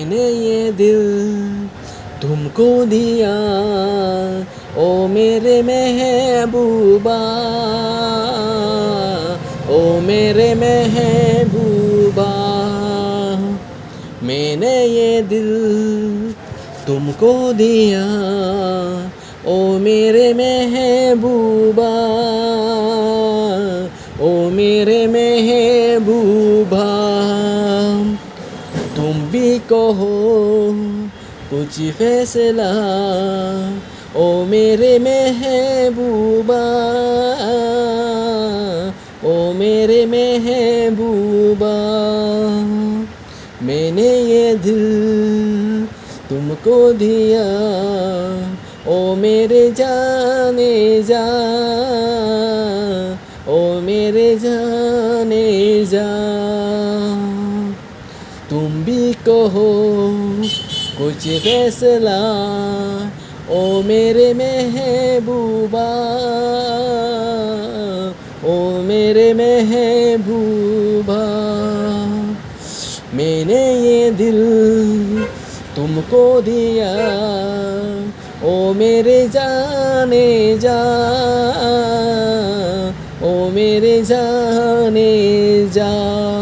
मैंने ये दिल तुमको दिया, ओ मेरे महबूबा, ओ मेरे महबूबा। मैंने ये दिल तुमको दिया, ओ मेरे महबूबा, ओ मेरे महबूबा। तुम भी कहो कुछ फैसला, ओ मेरे महबूबा, ओ मेरे महबूबा। मैंने ये दिल तुमको दिया, ओ मेरे जाने जा, ओ मेरे जाने जा। तुम भी कहो कुछ फैसला, ओ मेरे महबूबा, ओ मेरे महबूबा। मैंने ये दिल तुमको दिया, ओ मेरे जाने जा, ओ मेरे जाने जा।